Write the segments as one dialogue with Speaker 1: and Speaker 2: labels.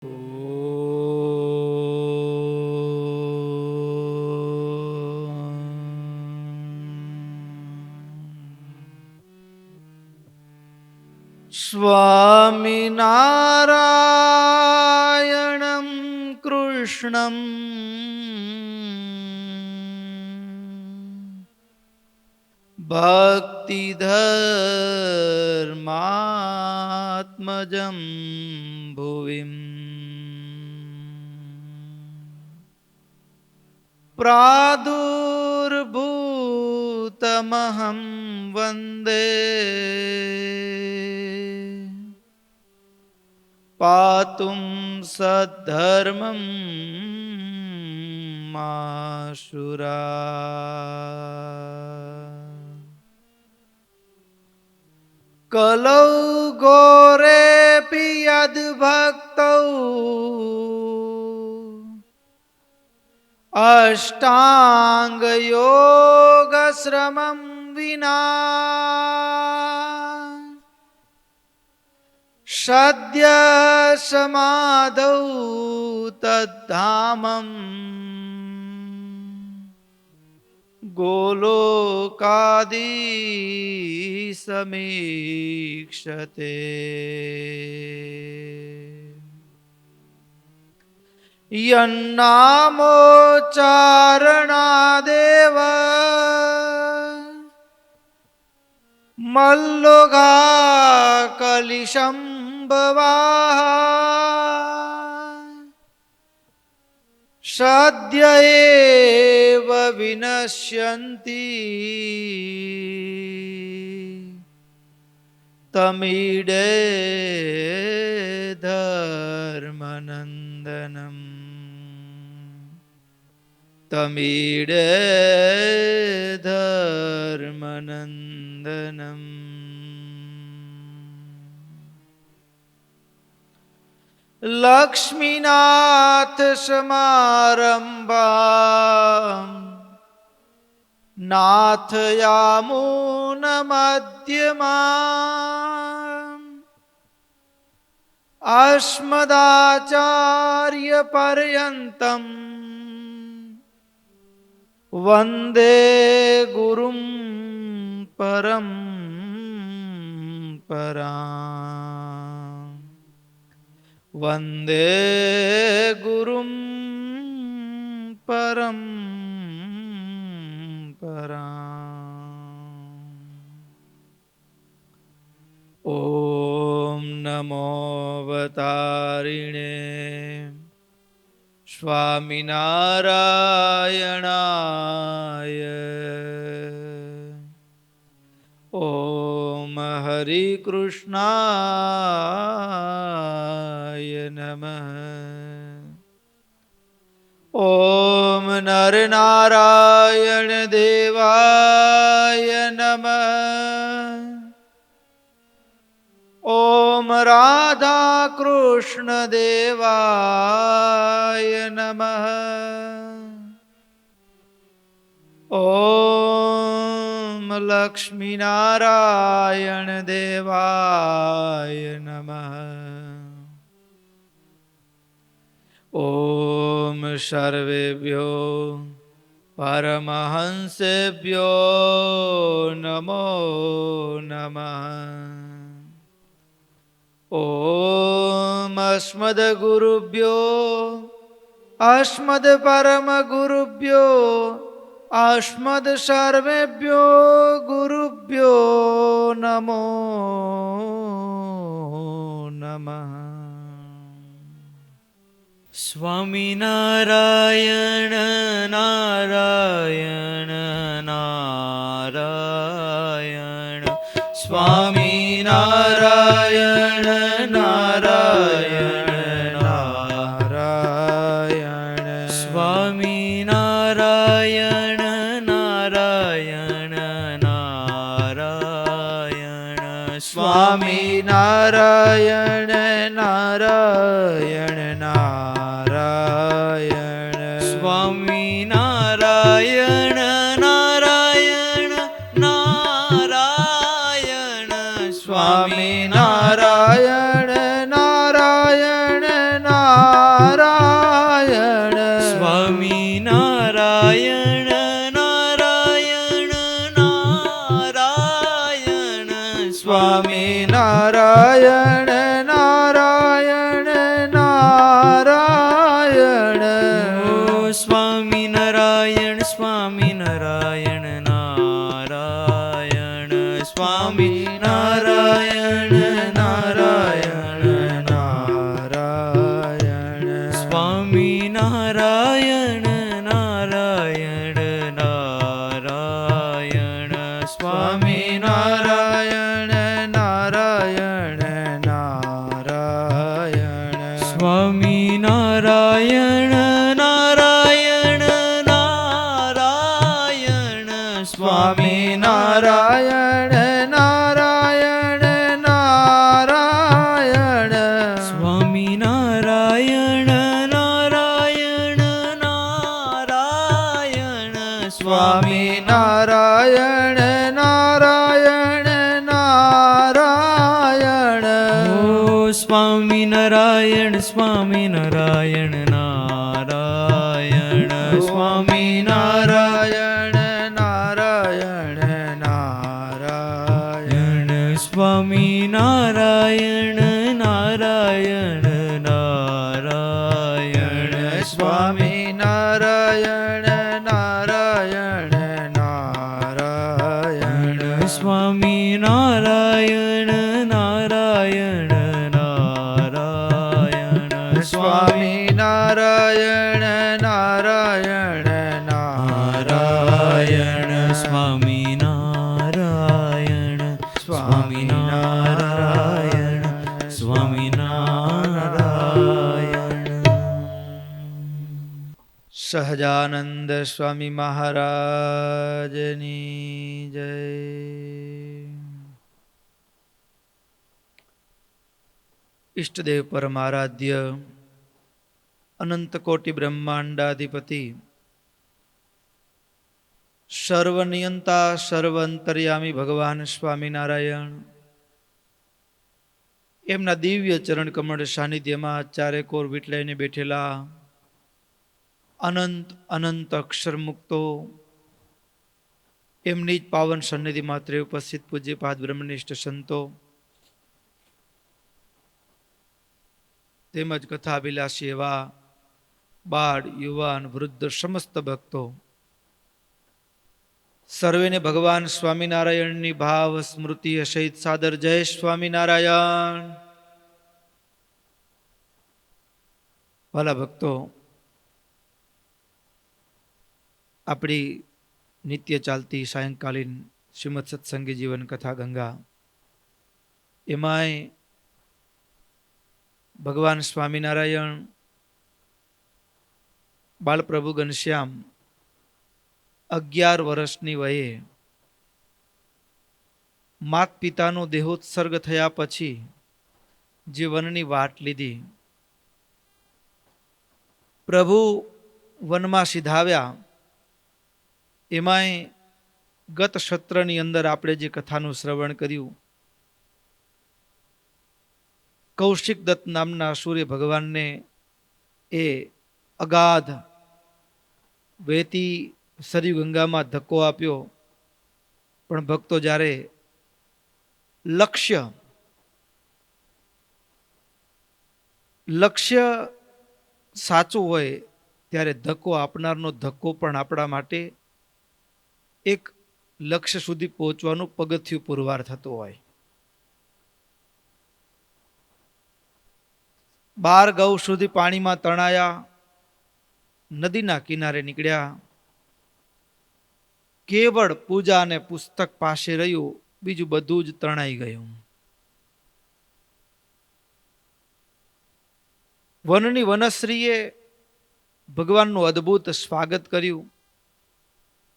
Speaker 1: સ્વામિનારાયણં કૃષ્ણં ભક્તિધર્માત્મજં ભુવિં પ્રાદુર્ભૂતમહં વંદે પાતું સદ્ધર્મં માશુરા કલૌ ઘોરેપિ યદ્ભક્તૌ અષ્ટાંગ યોગશ્રમં વિના સદ્ય સમાધૌ તદ્ધામં ગોલોકાદી સમીક્ષતે યન્નામોચ્ચારણાદેવ મલ્લોગા કલિશં સદ્ય એવ વિનશ્યન્તિ તમીડે ધર્મનંદનમ તમીડે ધર્મનંદનમ. લક્ષ્મીનાથ સમારંભાં નાથયામૂન મધ્યમાં અસ્મદાચાર્ય પર્યંતમ વંદે ગુરું પરંપરાં વંદે ગુરું પરંપરાં. ઓમ નમો અવતારિણે સ્વામિનારાયણાય. ઓમ હરિ કૃષ્ણાય નમઃ. ઓમ નરનારાયણ દેવાય નમઃ. ઓમ રાધા કૃષ્ણ દેવાય નમઃ. ઓમ લક્ષ્મીનારાયણ દેવાય નમઃ. ઓમ સર્વેભ્યો પરમહંસેભ્યો નમો નમઃ. ઓમ અસ્મદ્ગુરુભ્યો અસ્મદ પરમગુરુભ્યો અસ્મદ સર્વેભ્યો ગુરુભ્યો નમો નમઃ. સ્વામિનારાયણ નારાયણ નારાયણ સ્વામિનારાયણ નારાયણ નારાયણ સ્વામિનારાયણ નારાયણ નારાયણ સ્વામિનારાયણ નારાયણ નારાયણ સ્વામિનારાયણ નારાયણ નારાયણ સ્વામિનારાયણ નારાયણ નારાયણ સ્વામી નારાયણ નારાયણ નારાયણ સ્વામી નારાયણ સ્વામી નારાયણ નારાયણ સ્વામી નારાયણ નારાયણ નારાયણ સ્વામી નારાયણ નારાયણ નારાયણ સ્વામી નારાયણ નારાયણ નારાયણ સ્વામી નારાયણ નારાયણ નારાયણ સ્વામી નારાયણ નારાયણ નારાયણ સ્વામી નારાયણ નારાયણ નારાયણ સ્વામી નારાયણ નારાયણ નારાયણ સ્વામી નારાયણ સ્વામી નારાયણ નારાયણ સ્વામી નારાયણ નારાયણ નારાયણ સ્વામી નારાયણ નારાયણ નારાયણ સ્વામી નારાયણ નારાયણ નારાયણ સ્વામી નારાયણ નારાયણ નારાયણ સ્વામી નારાયણ નારાયણ નારાયણ સ્વામી નારાયણ સ્વામી નારાયણ સ્વામી નારાયણ. સહજાનંદ સ્વામી મહારાજની જય. ઈષ્ટદેવ પરમારાધ્ય અનંત કોટિ બ્રહ્માંડાધિપતિ સર્વનિયંતા સર્વ અંતર્યામી ભગવાન સ્વામિનારાયણ એમના દિવ્ય ચરણ કમળ સાનિધ્યમાં ચારે કોર વિટલાઈને બેઠેલા અનંત અનંત અક્ષર મુક્તો, એમની જ પાવન સન્નિધિ માત્ર ઉપસ્થિત પૂજ્ય પાદ બ્રહ્મનિષ્ઠ સંતો તેમજ કથાભિલાષી એવા બાળ યુવાન વૃદ્ધ સમસ્ત ભક્તો સર્વેને ભગવાન સ્વામિનારાયણની ભાવ સ્મૃતિ સહિત સાદર જય સ્વામિનારાયણ. ભલા ભક્તો, આપણી નિત્ય ચાલતી સાયંકાલીન શ્રીમદ સત્સંગી જીવન કથા ગંગા, એમાંય ભગવાન સ્વામિનારાયણ બાળપ્રભુ ઘનશ્યામ 11 વર્ષની વયે માત પિતાનો દેહોત્સર્ગ થયા પછી જે વનની વાટ લીધી, પ્રભુ વનમાં સિધાવ્યા, એમાંય ગત સત્રની અંદર આપણે જે કથાનું શ્રવણ કર્યું, કૌશિક દત્ત નામના સૂર્ય ભગવાનને એ અગાધ વહેતી સરયુ ગંગામાં ધક્કો આપ્યો, પણ ભક્તો જ્યારે લક્ષ્ય સાચું હોય ત્યારે ધક્કો આપનારનો ધક્કો પણ આપણા માટે એક લક્ષ્ય સુધી પહોંચવાનું પગથિયું પુરવાર થતું હોય. 12 ગૌ સુધી પાણીમાં તણાયા, નદીના કિનારે નીકળ્યા, કેવળ પૂજા અને પુસ્તક પાસે રહ્યું, બીજું બધું જ તણાઈ ગયું. વનની વનશ્રીએ ભગવાનનું અદ્ભુત સ્વાગત કર્યું.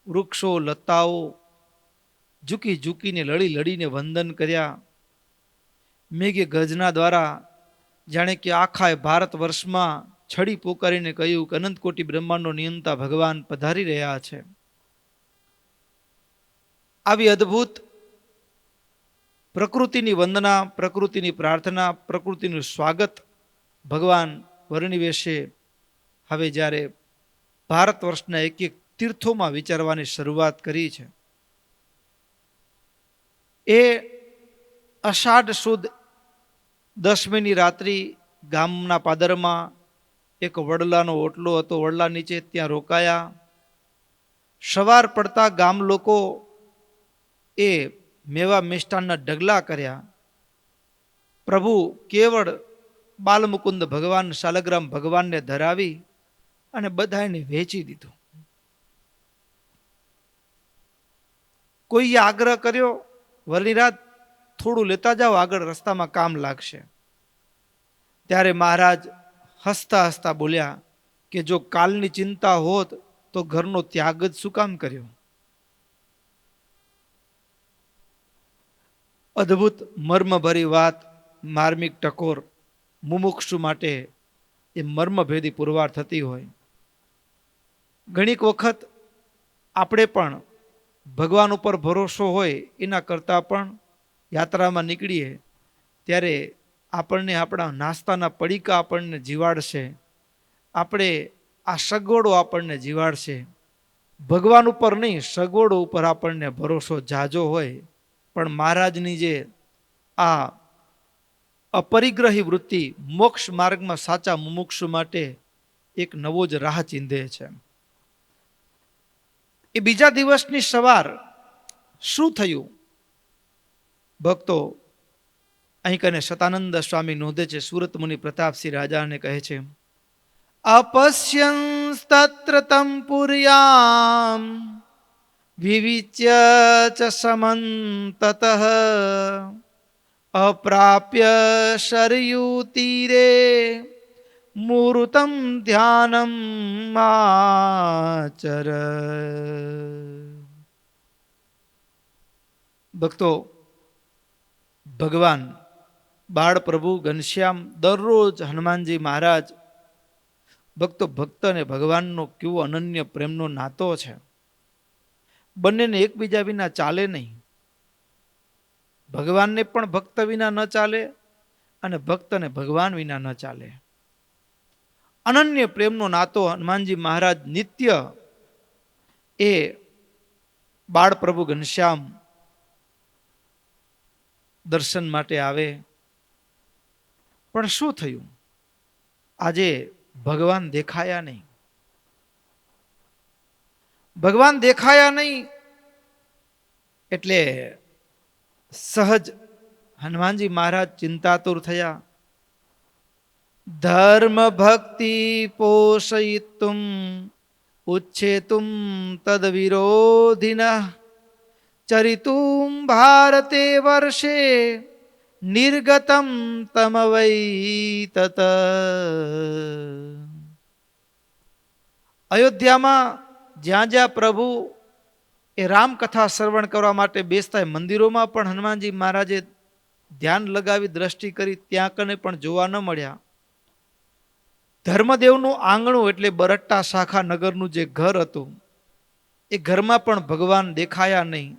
Speaker 1: વૃક્ષો લતાઓ ઝૂકી ઝૂકીને લડી લડીને વંદન કર્યા. મેઘે ગર્જના દ્વારા જાણે કે આખા ભારત વર્ષમાં છડી પોકારીને કહ્યું કે અનંત કોટી બ્રહ્માંડનો નિયંતા ભગવાન પધારી રહ્યા છે. આવી અદ્ભુત પ્રકૃતિની વંદના, પ્રકૃતિની પ્રાર્થના, પ્રકૃતિનું સ્વાગત ભગવાન વર્ણિવેશે હવે જ્યારે ભારત વર્ષના એક એક તીર્થોમાં વિચારવાની શરૂઆત કરી છે, એ અષાઢ સુદ દસમીની રાત્રિ ગામના પાદરમાં એક વડલાનો ઓટલો હતો. વડલા નીચે ત્યાં રોકાયા. સવાર પડતા ગામ લોકો એ મેવા મિષ્ટાનના ઢગલા કર્યા. પ્રભુ કેવળ બાલમુકુંદ ભગવાન શાલગ્રામ ભગવાનને ધરાવી અને બધાને વેચી દીધું. કોઈએ આગ્રહ કર્યો, વરની રાત થોડું લેતા જાઓ, આગળ રસ્તામાં કામ લાગશે. ત્યારે મહારાજ હસતા હસતા બોલ્યા કે જો કાલની ચિંતા હોત તો ઘરનો ત્યાગ જ શું કામ કર્યો. અદ્ભુત મર્મભરી વાત, માર્મિક ટકોર મુમુક્ષુ માટે એ મર્મભેદી પુરવાર થતી હોય. ઘણીક વખત આપણે પણ ભગવાન ઉપર ભરોસો હોય એના કરતાં પણ યાત્રામાં નીકળીએ ત્યારે આપણને આપણા નાસ્તાના પડીકા આપણને જીવાડશે, આપણે આ સગવડો આપણને જીવાડશે. ભગવાન ઉપર નહીં, સગવડો ઉપર આપણને ભરોસો જાજો હોય. પણ મહારાજની જે આ અપરિગ્રહી વૃત્તિ મોક્ષ માર્ગમાં સાચા મુમુક્ષુ માટે એક નવો જ રાહ ચીંધે છે. એ બીજા દિવસની સવાર શું થયું? ભક્તો અહીં કને સતાનંદ સ્વામી નોંધે છે. સુરત મુનિ પ્રતાપસિંહ રાજાને કહે છે, અપશ્યંસ્તત્ર તમ પુર્યામ વિવિચ્ય ચ સમંતતઃ અપ્રાપ્ય શરયુ તીરે મૂર્તમ ધ્યાનમ આચર. ભક્તો, ભગવાન બાળ પ્રભુ ઘનશ્યામ દરરોજ હનુમાનજી મહારાજ, ભક્તો ભક્ત અને ભગવાનનો કેવો અનન્ય પ્રેમનો નાતો છે. બંનેને એકબીજા વિના ચાલે નહીં. ભગવાનને પણ ભક્ત વિના ન ચાલે અને ભક્તને ભગવાન વિના ન ચાલે. અનન્ય પ્રેમનો નાતો હનુમાનજી મહારાજ નિત્ય એ બાળ પ્રભુ ઘનશ્યામ દર્શન માટે આવે. પણ શું થયું? આજે ભગવાન દેખાયા નહીં. ભગવાન દેખાયા નહીં એટલે સહજ હનુમાનજી મહારાજ ચિંતાતુર થયા. ધર્મ ભક્તિ પોષયિતુમ ઉચ્છેતુમ તદ વિરોધિનઃ ચરિતુમ ભારતે વર્ષે નિર્ગતમ તમ વૈ તત. અયોધ્યામાં જ્યાં જ્યાં પ્રભુ એ રામકથા શ્રવણ કરવા માટે બેસતા મંદિરોમાં પણ હનુમાનજી મહારાજે ધ્યાન લગાવી દ્રષ્ટિ કરી, ત્યાં કને પણ જોવા ન મળ્યા. ધર્મદેવનું આંગણું એટલે બરટ્ટા શાખા નગરનું જે ઘર હતું એ ઘરમાં પણ ભગવાન દેખાયા નહીં.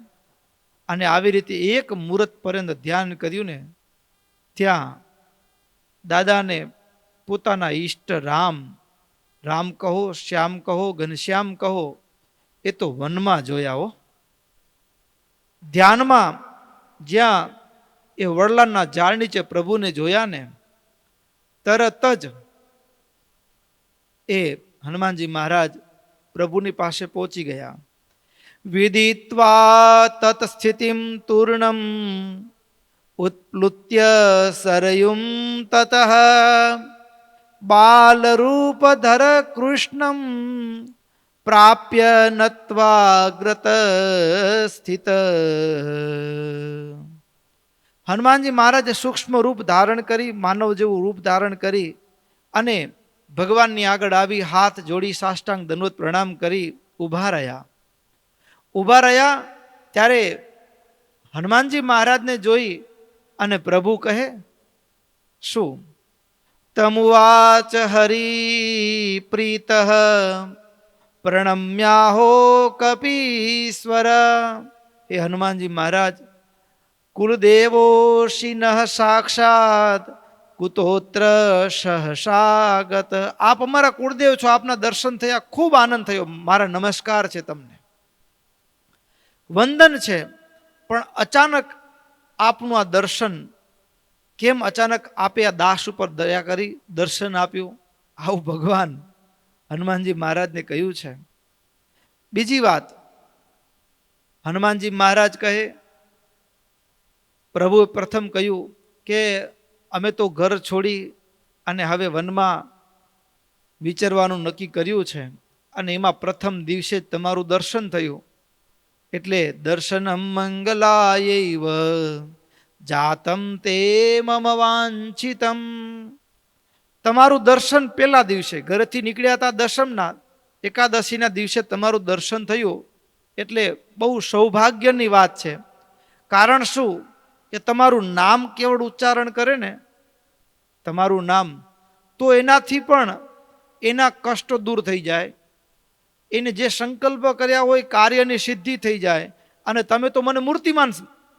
Speaker 1: અને આવી રીતે એક મુહૂર્ત પર્યંત ધ્યાન કર્યું ને ત્યાં દાદાને પોતાના ઈષ્ટ રામ, રામ કહો, શ્યામ કહો, ઘનશ્યામ કહો, એ તો વનમાં જોયા હો. ધ્યાનમાં જ્યાં એ વડલાના ઝાડ નીચે પ્રભુને જોયા ને તરત જ એ હનુમાનજી મહારાજ પ્રભુની પાસે પહોંચી ગયા. વિદિત્વા તત સ્થિતિમ તૂર્ણમ ઉત્પ્લુત્ય સરયુમ તતઃ બાલરૂપધર કૃષ્ણમ પ્રાપ્ય નત્વાગ્રત સ્થિત. હનુમાનજી મહારાજે સૂક્ષ્મ રૂપ ધારણ કરી, માનવ જેવું રૂપ ધારણ કરી અને ભગવાનની આગળ આવી હાથ જોડી સાષ્ટાંગ દંડવત પ્રણામ કરી ઊભા રહ્યા. ઊભા રહ્યા ત્યારે હનુમાનજી મહારાજને જોઈ અને પ્રભુ કહે, શું? તમુવાચ હરિ પ્રીત પ્રણમ્યાહો કપીશ્વર. એ હનુમાનજી મહારાજ, કુલદેવો શિનઃ સાક્ષાત કુતોત્ર સહસાગત. આપ અમારા કુળદેવ છો, આપના દર્શન થયા, ખૂબ આનંદ થયો, મારા નમસ્કાર છે, તમને વંદન છે. પણ અચાનક આપનું આ દર્શન કેમ અચાનક આપે આ દાસ ઉપર દયા કરી દર્શન આપ્યું? આવું ભગવાન હનુમાનજી મહારાજને કહ્યું છે. બીજી વાત, હનુમાનજી મહારાજ કહે, પ્રભુએ પ્રથમ કહ્યું કે અમે તો ઘર છોડી અને હવે વનમાં વિચરવાનું નક્કી કર્યું છે, અને એમાં પ્રથમ દિવસે જ તમારું દર્શન થયું. એટલે દર્શનમ મંગલાયૈવ જાતમ તે મમ વાંછિતમ. તમારું દર્શન પહેલા દિવસે, ઘરેથી નીકળ્યા હતા દશમના એકાદશીના દિવસે તમારું દર્શન થયું, એટલે બહુ સૌભાગ્યની વાત છે. કારણ શું? કે તમારું નામ કેવળ ઉચ્ચારણ કરે ને, તમારું નામ, તો એનાથી પણ એના કષ્ટો દૂર થઈ જાય, એને જે સંકલ્પ કર્યા હોય કાર્યની સિદ્ધિ થઈ જાય. અને તમે તો મને મૂર્તિમાન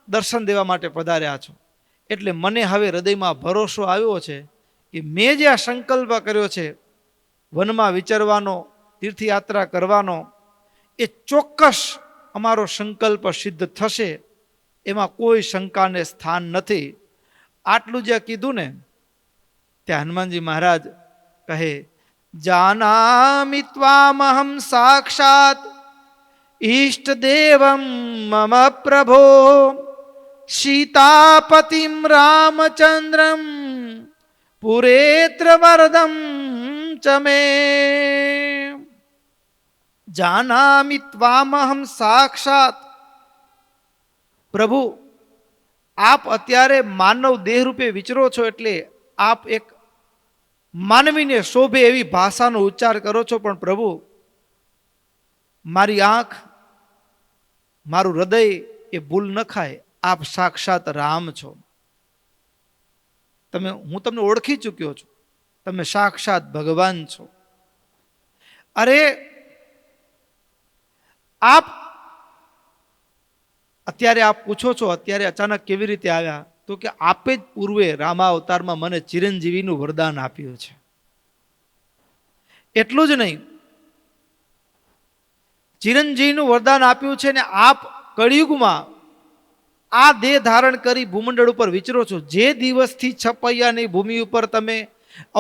Speaker 1: દર્શન દેવા માટે પધાર્યા છો, એટલે મને હવે હૃદયમાં ભરોસો આવ્યો છે કે મેં જે આ સંકલ્પ કર્યો છે વનમાં વિચરવાનો, તીર્થયાત્રા કરવાનો, એ ચોક્કસ અમારો સંકલ્પ સિદ્ધ થશે, એમાં કોઈ શંકાને સ્થાન નથી. આટલું જે કીધું ને, ત્યાં હનુમાનજી મહારાજ કહે, જાનામિ ત્વામહં સાક્ષાત ઈષ્ટદેવમ મમ પ્રભો સીતાપતિમ રામચંદ્રમ પુરેત્ર વરદમ ચ મે. જાનામિ ત્વામહં સાક્ષાત. પ્રભુ, આપ અત્યારે માનવ દેહ રૂપે વિચરો છો, એટલે આપ એક માનવીને શોભે એવી ભાષાનો ઉચ્ચાર કરો છો, પણ પ્રભુ, મારી આંખ, મારું હૃદય એ ભૂલ ન ખાય. આપ સાક્ષાત રામ છો. હું તમને ઓળખી ચૂક્યો છું, તમે સાક્ષાત ભગવાન છો. અરે આપ અત્યારે આપ પૂછો છો અત્યારે અચાનક કેવી રીતે આવ્યા? તો કે આપે જ પૂર્વે રામા અવતારમાં મને ચિરંજીવીનું વરદાન આપ્યું છે. એટલું જ નહીં, ચિરંજીવીનું વરદાન આપ્યું છે ને આપ કળિયુગમાં આ દેહ ધારણ કરી ભૂમંડળ ઉપર વિચરો છો. જે દિવસથી છપૈયાની ભૂમિ ઉપર તમે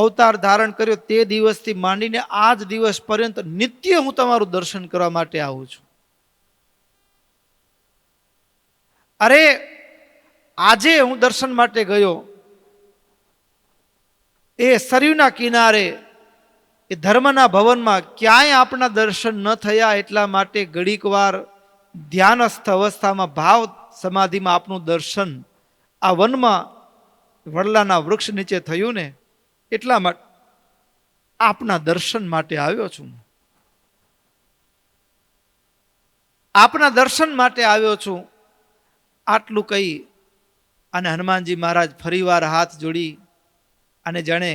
Speaker 1: અવતાર ધારણ કર્યો, તે દિવસથી માંડીને આજ દિવસ પર્યંત નિત્ય હું તમારું દર્શન કરવા માટે આવું છું. અરે આજે હું દર્શન માટે ગયો, એ સરયુના કિનારે, એ ધર્મના ભવનમાં ક્યાંય આપના દર્શન ન થયા, એટલા માટે ઘડીક વાર ધ્યાનસ્થ અવસ્થામાં ભાવ સમાધિમાં આપનું દર્શન આ વનમાં વડલાના વૃક્ષ નીચે થયું ને, એટલા માટે આપના દર્શન માટે આવ્યો છું. આપના દર્શન માટે આવ્યો છું. આટલું કહી અને હનુમાનજી મહારાજ ફરીવાર હાથ જોડી અને જાણે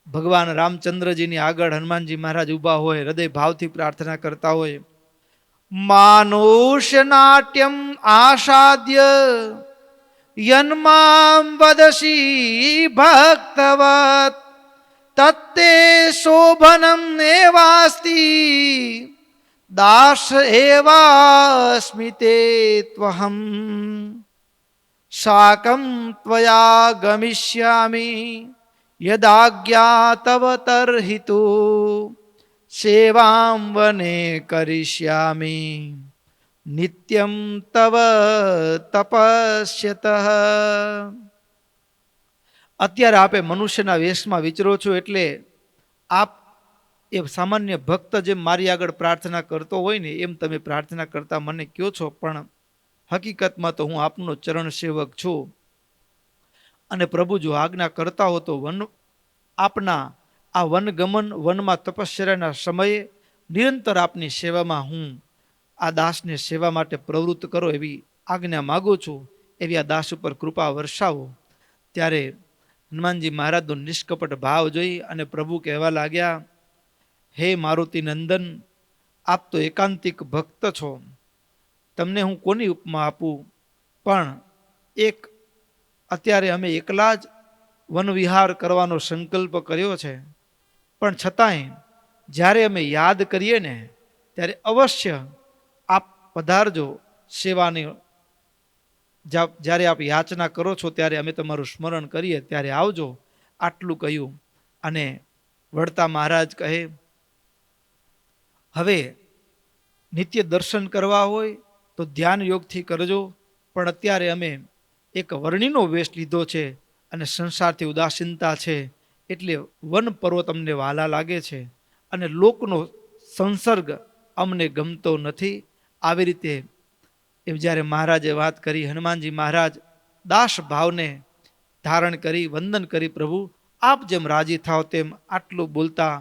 Speaker 1: ભગવાન રામચંદ્રજીની આગળ હનુમાનજી મહારાજ ઊભા હોય, હૃદય ભાવથી પ્રાર્થના કરતા હોય. માનુષ્ય નાટ્યમ આસાદ્ય યન્મામ વદસી ભક્તવત તત્તે શોભનમ નેવાસ્તિ દાસ એવાસ્મિતે ત્વહમ સાકં ત્વયા ગમિષ્યામિ યદાજ્ઞા તવ તર્હિ સેવાં વને કરિષ્યામિ નિત્યમ તવ તપસ્યતઃ. અત્યારે આપે મનુષ્યના વેશમાં વિચરો છો, એટલે આપ એ સામાન્ય ભક્ત જેમ મારી આગળ પ્રાર્થના કરતો હોય ને, એમ તમે પ્રાર્થના કરતા મને કહો છો, પણ હકીકતમાં તો હું આપનો ચરણ સેવક છું. અને પ્રભુ જો આજ્ઞા કરતા હો તો આપના આ વનગમન, વનમાં તપશ્ચર્યાના સમયે નિરંતર આપની સેવામાં હું આ દાસને સેવા માટે પ્રવૃત્ત કરો એવી આજ્ઞા માગું છું. એવી આ દાસ ઉપર કૃપા વર્ષાવો. ત્યારે હનુમાનજી મહારાજનો નિષ્કપટ ભાવ જોઈ અને પ્રભુ કહેવા લાગ્યા, હે મારુતિ નંદન, આપ તો એકાંતિક ભક્ત છો, તમને હું કોની ઉપમા આપું? પણ એક અત્યારે અમે એકલા જ વનવિહાર કરવાનો સંકલ્પ કર્યો છે, પણ છતાંય જ્યારે અમે યાદ કરીએ ને ત્યારે અવશ્ય આપ પધારજો સેવાની જ્યારે આપ યાચના કરો છો ત્યારે અમે તમારું સ્મરણ કરીએ ત્યારે આવજો, આટલું કહ્યું. અને વળતા મહારાજ કહે, હવે નિત્ય દર્શન કરવા હોય તો ધ્યાન યોગથી કરજો, પણ અત્યારે અમે એક વર્ણિનો વેશ લીધો છે અને સંસારથી ઉદાસીનતા છે, એટલે વન પર્વત અમને વાલા લાગે છે અને લોકનો સંસર્ગ અમને ગમતો નથી. આવી રીતે એમ જ્યારે મહારાજે વાત કરી, હનુમાનજી મહારાજ દાસ ભાવને ધારણ કરી વંદન કરી, પ્રભુ આપ જેમ રાજી થાવ તેમ, આટલું બોલતા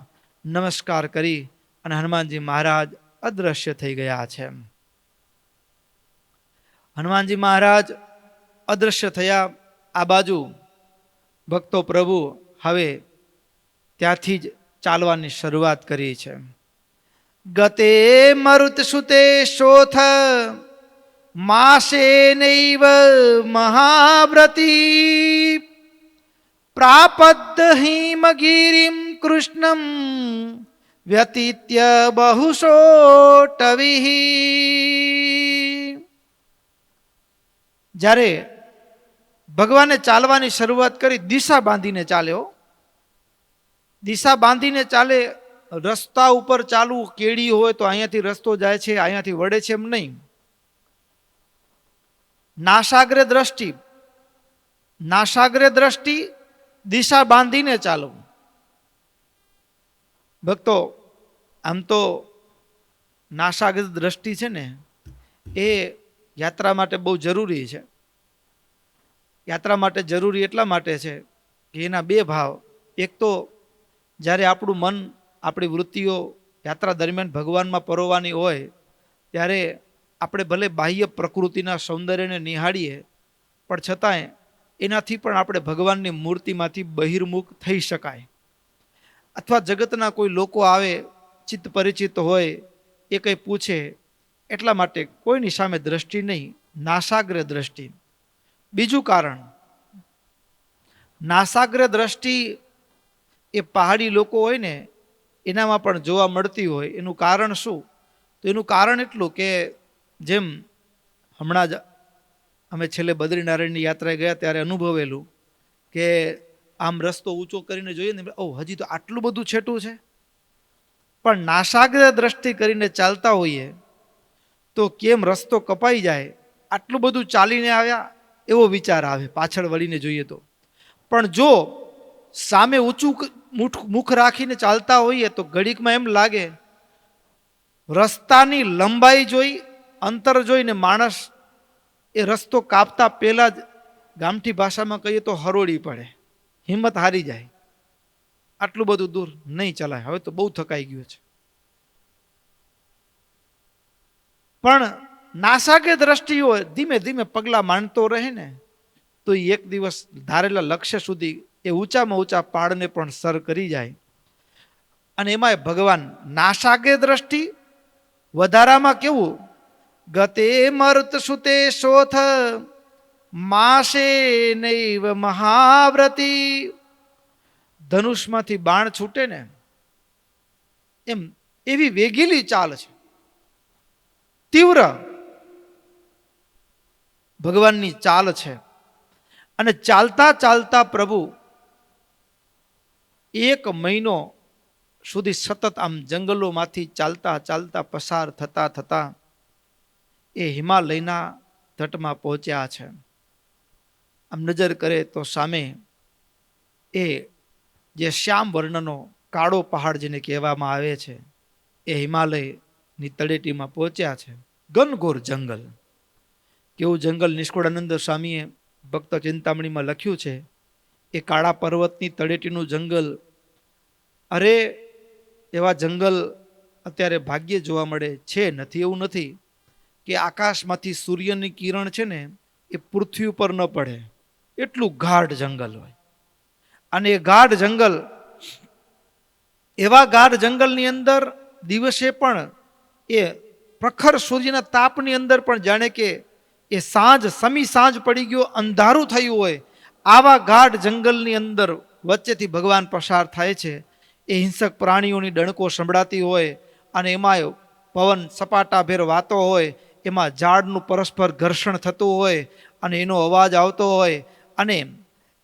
Speaker 1: નમસ્કાર કરી અને હનુમાનજી મહારાજ અદ્રશ્ય થઈ ગયા છે. હનુમાનજી મહારાજ અદ્રશ્ય થયા. આ બાજુ ભક્તો પ્રભુ હવે ત્યાંથી જ ચાલવાની શરૂઆત કરી છે. ગતે મરુત સુતે શોથ માસે નૈવ મહાવ્રતી પ્રાપદ્ હિમગિરિમ કૃષ્ણમ વ્યતીત્ય બહુશોટવિઃ. જ્યારે ભગવાને ચાલવાની શરૂઆત કરી, દિશા બાંધીને ચાલ્યો. દિશા બાંધીને ચાલે, રસ્તા ઉપર ચાલવું, કેડી હોય તો અહીંયાથી રસ્તો જાય છે, અહીંયાથી વળે છે એમ નહીં. નાસાગ્રે દ્રષ્ટિ, દિશા બાંધીને ચાલવું. ભક્તો આમ તો નાસાગ્ર દ્રષ્ટિ છે ને એ યાત્રા માટે બહુ જરૂરી છે. યાત્રા માટે જરૂરી એટલા માટે છે કે એના બે ભાવ. એક તો જ્યારે આપણું મન, આપણી વૃત્તિઓ યાત્રા દરમિયાન ભગવાનમાં પરોવાની હોય ત્યારે આપણે ભલે બાહ્ય પ્રકૃતિના સૌંદર્યને નિહાળીએ, પણ છતાંય એનાથી પણ આપણે ભગવાનની મૂર્તિમાંથી બહિર્મુખ થઈ શકાય. અથવા જગતના કોઈ લોકો આવે, ચિત્ત પરિચિત હોય, એ કંઈ પૂછે, એટલા માટે કોઈની સામે દ્રષ્ટિ નહીં, નાસાગ્ર દ્રષ્ટિ. બીજું કારણ, નાસાગ્ર દ્રષ્ટિ એ પહાડી લોકો હોય ને એનામાં પણ જોવા મળતી હોય. એનું કારણ શું? તો એનું કારણ એટલું કે જેમ હમણાં જ અમે છેલ્લે બદ્રીનારાયણની યાત્રાએ ગયા ત્યારે અનુભવેલું કે આમ રસ્તો ઊંચો કરીને જોઈએ ને, ઓ હજી તો આટલું બધું છેટું છે. પણ નાસાગ્ર દ્રષ્ટિ કરીને ચાલતા હોઈએ તો કેમ રસ્તો કપાઈ જાય, આટલું બધું ચાલીને આવ્યા એવો વિચાર આવે પાછળ વળીને જોઈએ તો. પણ જો સામે ઊંચું મુખ રાખીને ચાલતા હોઈએ તો ઘડીકમાં એમ લાગે, રસ્તાની લંબાઈ જોઈ, અંતર જોઈને માણસ એ રસ્તો કાપતા પહેલા જ, ગામઠી ભાષામાં કહીએ તો હરોળી પડે, હિંમત હારી જાય. આટલું બધું દૂર નહીં ચલાય, હવે તો બહુ થકાઈ ગયું છે. પણ નાસાગ્ર દ્રષ્ટિ હોય, ધીમે ધીમે પગલાં માંડતો રહે ને તો એક દિવસ ધારેલા લક્ષ્ય સુધી એ ઊંચામાં ઊંચા પહાડને પણ સર કરી જાય. અને એમાંય ભગવાન નાસાગ્ર દ્રષ્ટિ વધારામાં કેવું, ગતે મર્ત સુતે શોથ માસે નૈવ મહાવ્રતી. ધનુષમાંથી બાણ છૂટે ને એમ એવી વેગીલી ચાલ છે, તીવ્ર ભગવાનની ચાલ છે. અને ચાલતા ચાલતા પ્રભુ 1 મહિનો સુધી સતત આમ જંગલોમાંથી ચાલતા ચાલતા પસાર થતા થતા એ હિમાલયના તટમાં પહોંચ્યા છે. આમ નજર કરે તો સામે એ જે શ્યામ વર્ણનો કાળો પહાડ જેને કહેવામાં આવે છે એ હિમાલયની તળેટીમાં પહોંચ્યા છે. ઘનઘોર જંગલ. કેવું જંગલ? નિષ્કુળાનંદ સ્વામીએ ભક્ત ચિંતામણીમાં લખ્યું છે, એ કાળા પર્વતની તળેટીનું જંગલ, અરે એવા જંગલ અત્યારે ભાગ્યે જોવા મળે છે. નથી એવું નથી કે આકાશમાંથી સૂર્યની કિરણ છે ને એ પૃથ્વી ઉપર ન પડે, એટલું ગાઢ જંગલ હોય. અને એ ગાઢ જંગલ, એવા ગાઢ જંગલની અંદર દિવસે પણ એ પ્રખર સૂર્યના તાપની અંદર પણ જાણે કે એ સાંજ, સમી સાંજ પડી ગયો, અંધારું થયું હોય, આવા ગાઢ જંગલની અંદર વચ્ચેથી ભગવાન પસાર થાય છે. એ હિંસક પ્રાણીઓની ડણકો સંભળાતી હોય અને એમાં પવન સપાટાભેર વાતો હોય, એમાં ઝાડનું પરસ્પર ઘર્ષણ થતું હોય અને એનો અવાજ આવતો હોય અને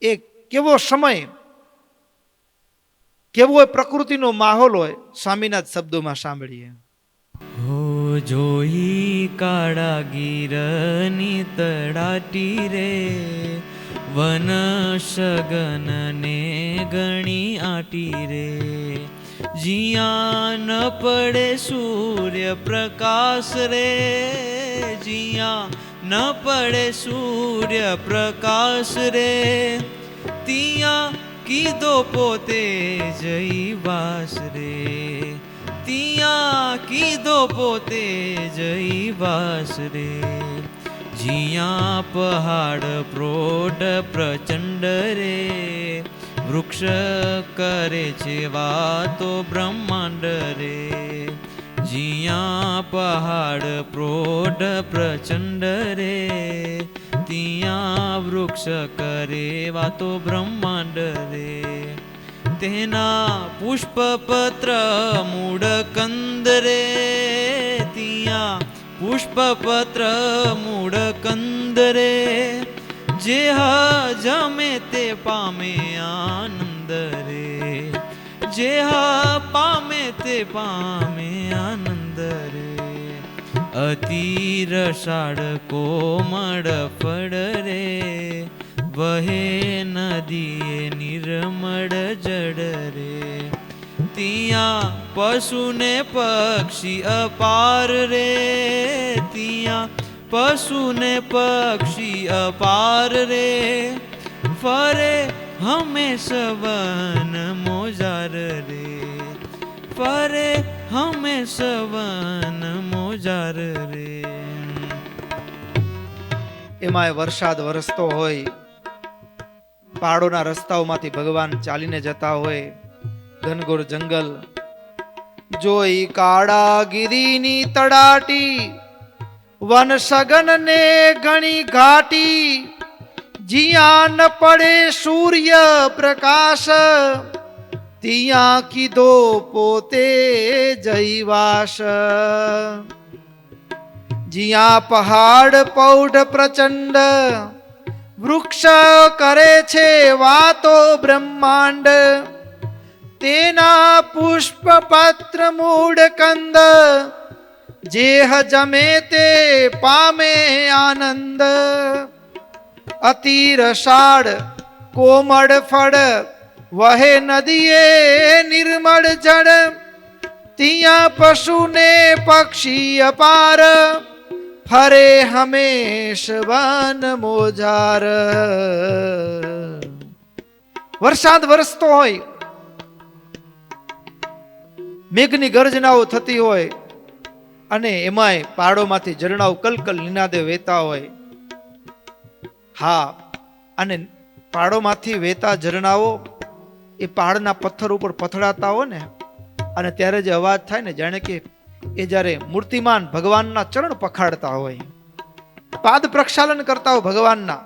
Speaker 1: એ કેવો સમય, કેવો પ્રકૃતિનો માહોલ હોય, સ્વામીના શબ્દોમાં સાંભળીએ.
Speaker 2: હો જોઈ કાળા ગીરની તડાટી રે, વન સગન ને ગણી આટી રે, જીયા ન પડે સૂર્ય પ્રકાશ રે, જીયા ન પડે સૂર્ય પ્રકાશ રે, તિયા કીધો પોતે જઈ વાસ રે, તિયા કીધો પોતે જઈ વાસ રે, જીયા પહાડ પ્રોઢ પ્રચંડ રે, વૃક્ષ કરે છે વાતો બ્રહ્માંડ રે, જીયા પહાડ પ્રોઢ પ્રચંડ રે, ત્યાં વૃક્ષ કરે વાતો બ્રહ્માંડ રે, તેના પુષ્પ પત્ર મૂળ કંદ રે, ત્યાં પુષ્પ પત્ર મૂળ કંદ રે, જે જમે તે પામે આનંદ રે, જે પામે તે પામે આનંદ રે, અતિ રસાળ કોમળ ફળ રે, વહે નદીએ નિર્મળ જડ રે, ત્યાં પશુ ને પક્ષી અપાર રે, ત્યાં પશુ ને પક્ષી અપાર રે, ફરે હંમેશ વન મોજાર રે, ફરે હંમેશ વન મોજાર રે.
Speaker 1: એમાંય વરસાદ વરસતો હોય, પહાડોના રસ્તાઓમાંથી ભગવાન ચાલીને જતા હોય, ઘનઘોર જંગલ, જોઈ કાળા ગિરીની તડાટી, વન સગન ને ઘણી ઘાટી, જીયા ન પડે સૂર્ય પ્રકાશ, તિયા કીધો પોતે જઈવાસ, જીયા પહાડ પૌઢ પ્રચંડ, વૃક્ષ કરે છે વાતો બ્રહ્માંડ, તેના પુષ્પ પત્ર મૂળ કંદ, જે જમે તે પામે આનંદ, અતિ રસાળ કોમળ ફળ, વહે નદીએ નિર્મળ જળ, ત્યાં પશુ ને પક્ષી અપાર, ફરે હંમેશ વન મોજાર. વરસાદ વરસતો હોય, મેઘની ગર્જનાઓ થતી હોય, અને એમાંય પહાડોમાંથી ઝરણાઓ કલકલ નિનાદે વહેતા હોય. હા, અને પહાડોમાંથી વહેતા ઝરણાઓ એ પહાડના પથ્થર ઉપર પથડાતા હોય ને, અને ત્યારે જે અવાજ થાય ને, જાણે કે એ જ્યારે મૂર્તિમાન ભગવાનના ચરણ પખાડતા હોય, પાદ પ્રક્ષાલન કરતા હોય ભગવાનના,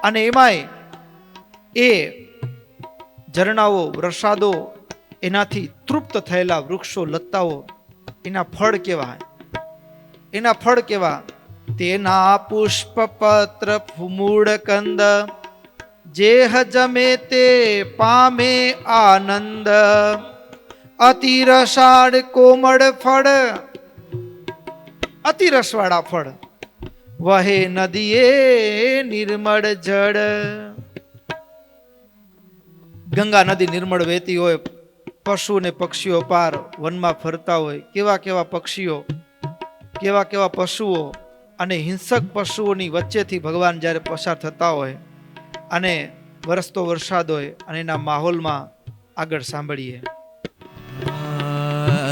Speaker 1: અને એમાંય એ ઝરણાઓ, વરસાદો, એનાથી તૃપ્ત થયેલા વૃક્ષો, લતાઓ, એના ફળ કેવા, એના ફળ કેવા, તેના પુષ્પ પત્ર મૂળ કંદ, જે જમે તે પામે આનંદ, અતિ રસાળ કોમળ ફળ, અતિ રસવાળા ફળ, વહે નદીએ નિર્મળ જળ. ગંગા નદી નિર્મળ વહેતી હોય, પશુ ને પક્ષીઓ પાર વનમાં ફરતા હોય, કેવા કેવા પક્ષીઓ, કેવા કેવા પશુઓ, અને હિંસક પશુઓની વચ્ચેથી ભગવાન જ્યારે પસાર થતા હોય, અને વરસતો વરસાદ હોય, અને એના માહોલમાં આગળ સાંભળીએ.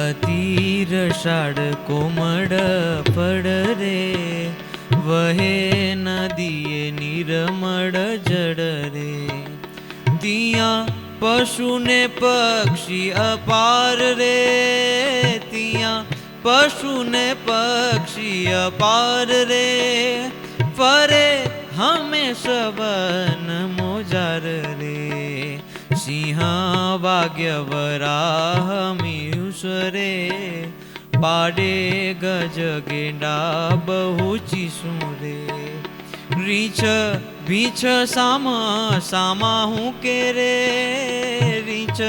Speaker 2: અતિ રસાળ કોમળ ફળ રે, વહે નદીએ નિર્મળ જળ રે, ત્યાં પશુ ને પક્ષી અપાર રે, ત્યાં પશુ ને પક્ષી અપાર રે, ફરે હંમેશ વન મોજાર રે, સિંહ વાગ્ય વરાહ મીયુષ રે, પાડે ગજ ગેંડા બહુ ચીસું રે, રીછ ભીછ સામા હું કે રે રીછ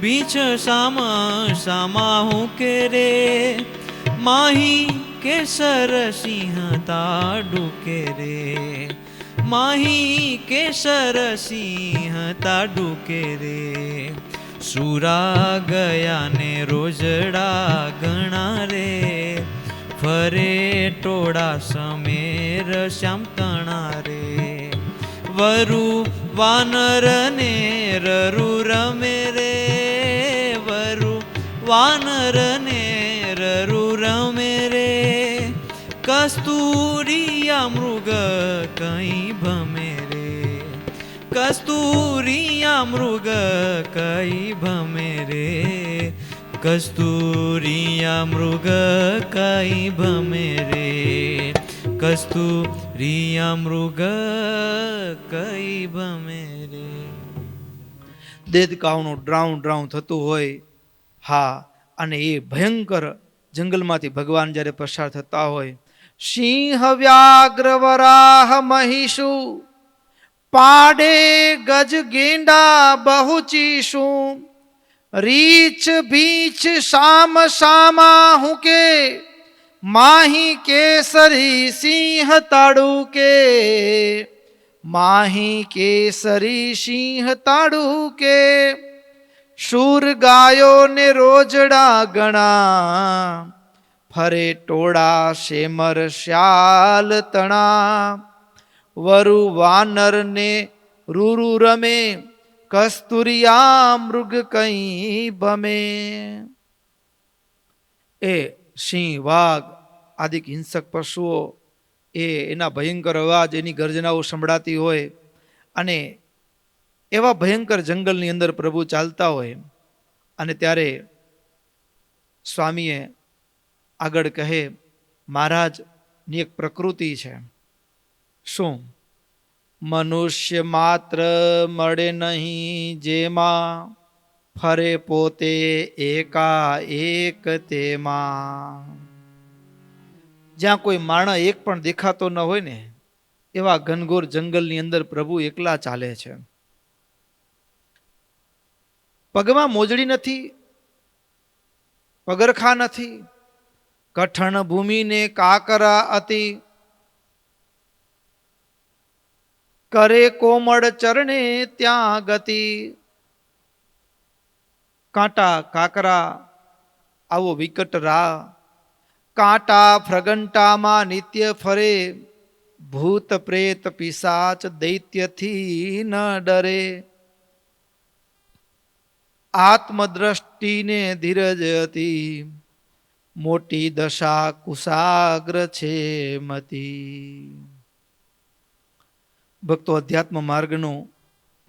Speaker 2: ભીછ સામા હું કે રે માહી કેસર સિંહ તાડુ કે રે માહી કેસર સિંહ તાડુ કે રે સુરા ગયા ને રોજડા ગણા રે ફરે ટોળા સમેર શ્યામ તણા રે વરુ વાનર ને રરુ રમે રે વરુ વાનર ને રરુ રમે રે કસ્તુરિયા મૃગ કઈ ભમે રે કસ્તુરિયા મૃગ કઈ ભમે રે કસ્તુરિયા મૃગ કઈ ભમે રે કસ્તુરિયા મૃગ કઈ ભમે રે.
Speaker 1: દેદકાઓનું ડ્રાઉં ડ્રાઉં થતું હોય, હા, અને એ ભયંકર જંગલમાંથી ભગવાન જ્યારે પસાર થતા હોય, સિંહ વ્યાઘ્ર વરાહ મહિષુ પાડે ગજ ગેંડા બહુ ચીશું રીછ ભીછ સામા હું કે માહી કેસરી સિંહ તાડુ કે માહી કેસરી સિંહ તાડુ કે શૂર ગાયો ને રોજડા ગણા ફરે ટોળા શેમર શ્યાલ તણા વરુ વાનર ને રૂરુ રમે કસ્તુરિયા મૃગ કઈ ભમે. એ સિંહ વાઘ આદિક હિંસક પશુઓ એના ભયંકર અવાજ એની ગર્જનાઓ સંભળાતી હોય અને એવા ભયંકર જંગલની અંદર પ્રભુ ચાલતા હોય અને ત્યારે સ્વામીએ આગળ કહે મહારાજની એક પ્રકૃતિ છે. શું? મનુષ્ય માત્ર મળે નહીં જેમાં ફરે પોતે એકા એક તેમાં. જ્યાં કોઈ માણસ એક પણ દેખાતો ન હોય ને એવા ઘનઘોર જંગલની અંદર પ્રભુ એકલા ચાલે છે. પગમાં મોજડી નથી, પગરખા નથી, કઠણ ભૂમિને કાકરા અતિ કરે કોમળ ચરણે ત્યાં ગતિ. કાંટા કાકરા આવો વિકટ રા કાંટા ફ્રગંટામાં નિત્ય ફરે ભૂત પ્રેત પિશાચ દૈત્યથી ન ડરે. આત્મદ્રષ્ટિને ધીરજ હતી મોટી દશા કુશાગ્ર છે મતી. ભક્તો, અધ્યાત્મ માર્ગનું